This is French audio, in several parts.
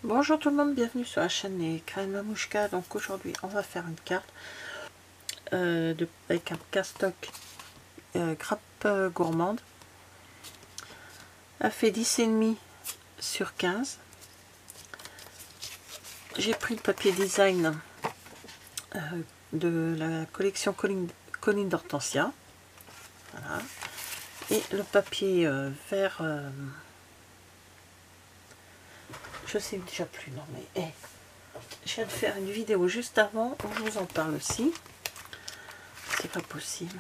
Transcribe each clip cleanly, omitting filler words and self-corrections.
Bonjour tout le monde, bienvenue sur la chaîne Les Crayons Mamouchka. Donc aujourd'hui on va faire une carte avec un cardstock grappe gourmande. Elle fait 10,5 sur 15. J'ai pris le papier design de la collection Colline d'Hortensia. Voilà. Et le papier vert, je sais déjà plus, non mais je viens de faire une vidéo juste avant où je vous en parle aussi. C'est pas possible.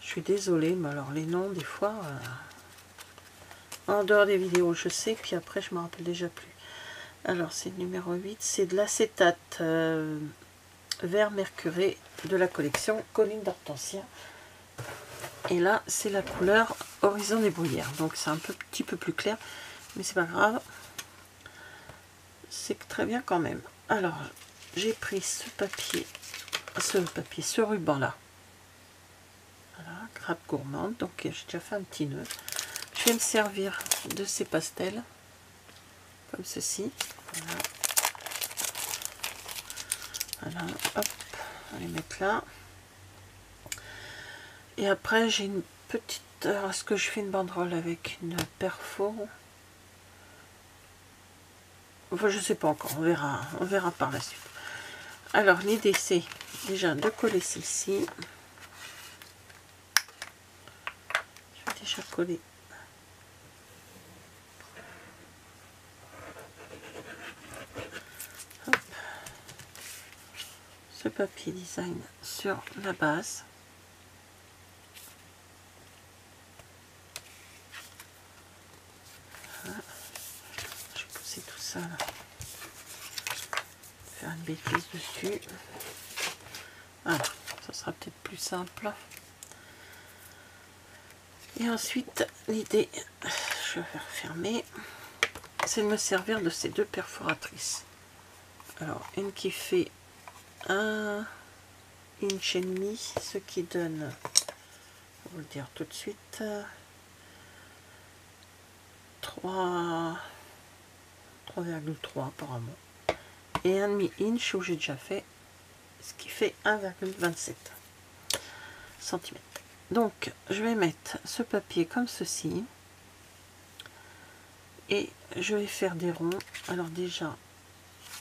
Je suis désolée, mais alors les noms des fois, en dehors des vidéos je sais, puis après je me rappelle déjà plus. Alors c'est le numéro 8, c'est de l'acétate vert mercuré de la collection Colline d'Hortensia. Et là c'est la couleur Horizon des bruyères, donc c'est un petit peu plus clair, mais c'est pas grave, c'est très bien quand même. Alors j'ai pris ce ruban là, voilà, grappe gourmande, donc j'ai déjà fait un petit nœud. Je vais me servir de ces pastels comme ceci, voilà. Voilà, hop, on va les mettre là. Et après j'ai une petite, est-ce que je fais une banderole avec une perfo? Enfin, je sais pas encore, on verra par la suite. Alors l'idée c'est déjà de coller celle-ci. Je vais déjà coller ce papier design sur la base. Voilà. Je vais pousser tout ça là. Faire une bêtise dessus. Voilà, ça sera peut-être plus simple. Et ensuite l'idée, je vais refermer, c'est de me servir de ces deux perforatrices. Alors une qui fait 1,5 inch, ce qui donne, on va vous le dire tout de suite, 3,3 apparemment, et 1,5 inch où j'ai déjà fait, ce qui fait 1,27 cm. Donc je vais mettre ce papier comme ceci et je vais faire des ronds. Alors déjà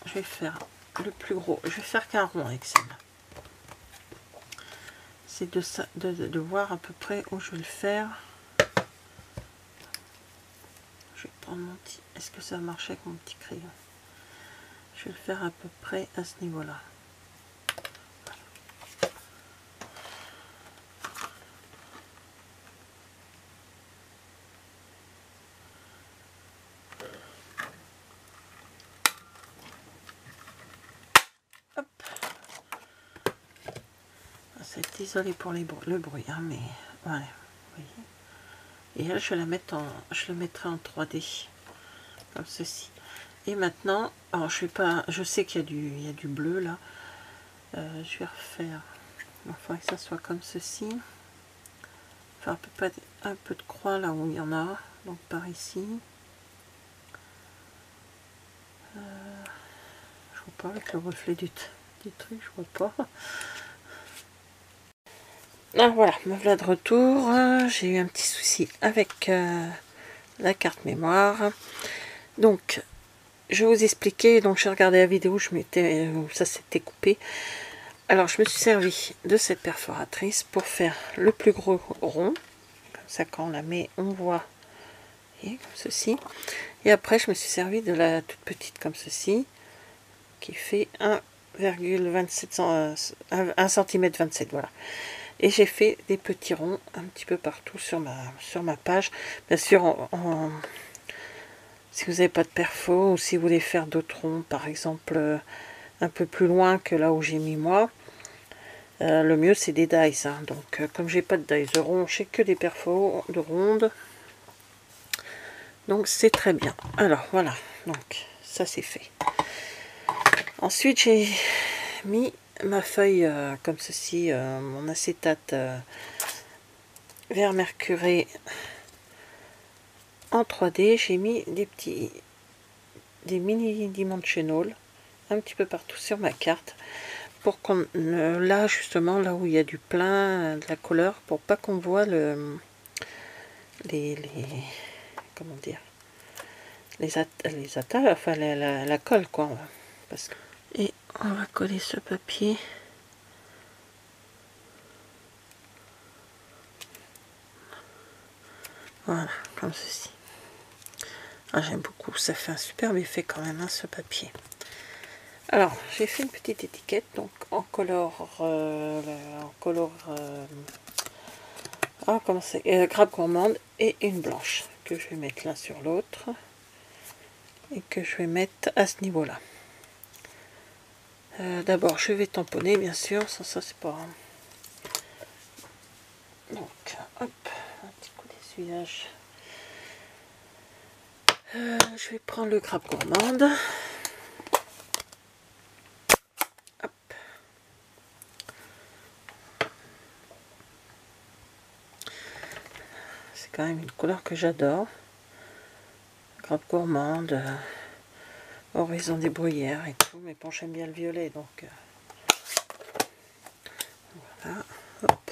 je vais faire le plus gros, je vais faire qu'un rond avec celle-là. C'est de voir à peu près où je vais le faire. Je vais prendre mon petit, est-ce que ça va marcher avec mon petit crayon? Je vais le faire à peu près à ce niveau là. Hop. Ça va être désolé pour le bruit, hein, mais voilà, vous voyez. Et là je vais la mettre je le mettrai en 3D comme ceci. Et maintenant, alors je vais pas, je sais qu'il y a du bleu là. Je vais refaire. Il faudrait que ça soit comme ceci. Faire à peu près un peu de croix là où il y en a. Donc par ici. Je vois pas avec le reflet du truc, je vois pas. Ah voilà, me voilà de retour. J'ai eu un petit souci avec la carte mémoire. Donc je vais vous expliquer. Donc j'ai regardé la vidéo, ça s'était coupé. Alors je me suis servi de cette perforatrice pour faire le plus gros rond. Comme ça quand on la met, on voit. Voyez, comme ceci. Et après je me suis servi de la toute petite comme ceci, qui fait 1,27 1 cm 27, voilà. Et j'ai fait des petits ronds un petit peu partout sur ma page. Bien sûr, si vous n'avez pas de perfo, ou si vous voulez faire d'autres ronds, par exemple un peu plus loin que là où j'ai mis moi, le mieux c'est des dies, hein. Donc comme j'ai pas de dies de rond, j'ai que des perfos de ronde, donc c'est très bien. Alors voilà, donc ça c'est fait. Ensuite j'ai mis ma feuille comme ceci, mon acétate vert mercuré en 3D. J'ai mis des petits des mini dimensionals un petit peu partout sur ma carte, pour qu'on là justement, là où il y a du plein, de la couleur, pour pas qu'on voit le les comment dire, les attaches, enfin la colle quoi. Parce que, et on va coller ce papier. Voilà, comme ceci. Ah, j'aime beaucoup, ça fait un superbe effet quand même, hein, ce papier. Alors, j'ai fait une petite étiquette, donc en color, comment c'est, grappe gourmande, et une blanche, que je vais mettre l'un sur l'autre, et que je vais mettre à ce niveau-là. D'abord, je vais tamponner, bien sûr, sans ça, c'est pas... Donc, hop, un petit coup d'essuyage. Je vais prendre le grappe gourmande. Hop. C'est quand même une couleur que j'adore. Grappe gourmande, horizon des bruyères et tout, mais bon, j'aime bien le violet, donc voilà. Hop.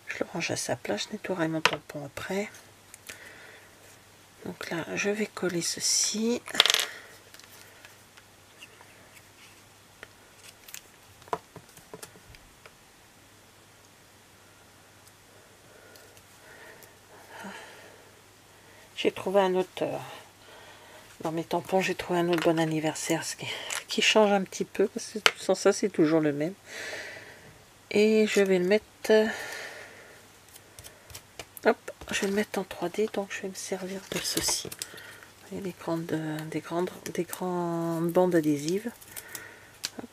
Je le range à sa place, je nettoierai mon tampon après. Donc là, je vais coller ceci. J'ai trouvé un autre, dans mes tampons, j'ai trouvé un autre bon anniversaire, ce qui change un petit peu, parce que sans ça, c'est toujours le même. Et je vais le mettre, hop, je vais le mettre en 3D, donc je vais me servir de ceci. Vous voyez, des grandes bandes adhésives. Hop.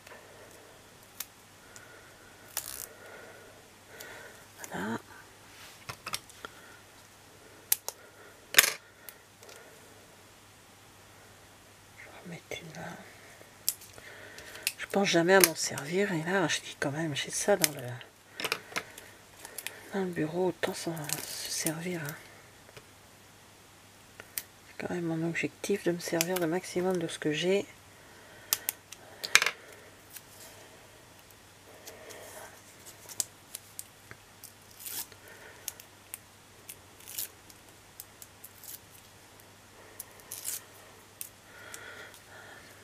Voilà. Je pense jamais à m'en servir, et là je dis quand même, j'ai ça dans le bureau, autant se servir, hein. C'est quand même mon objectif de me servir le maximum de ce que j'ai.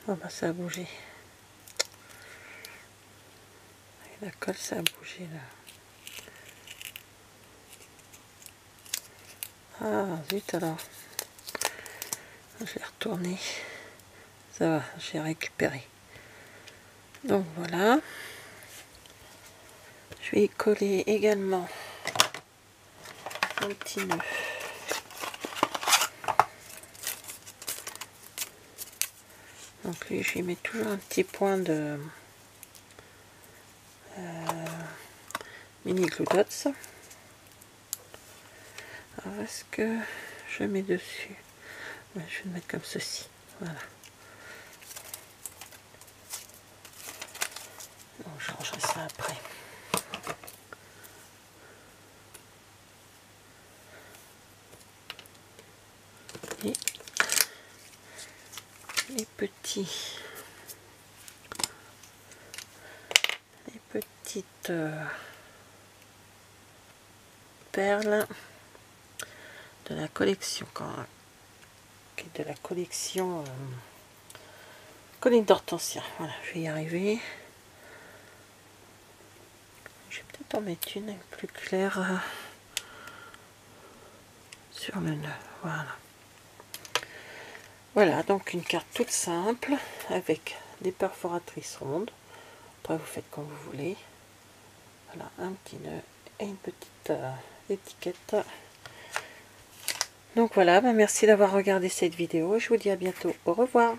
Oh bah ça a bougé. Et la colle, ça a bougé là. Ah zut alors. Je l'ai retourné. Ça va, j'ai récupéré. Donc voilà. Je vais y coller également un petit nœud. Donc lui, je lui mets toujours un petit point de mini glue dots. Alors est-ce que je mets dessus? Ouais, je vais le mettre comme ceci. Voilà. Donc je rangerai ça après. Et les petites perles de la collection, de la collection colline d'hortensia. Voilà, je vais y arriver. Je vais peut-être en mettre une plus claire sur le nœud. Voilà. Voilà, donc une carte toute simple avec des perforatrices rondes. Après, vous faites comme vous voulez. Voilà, un petit nœud et une petite étiquette. Donc voilà, merci d'avoir regardé cette vidéo. Je vous dis à bientôt. Au revoir.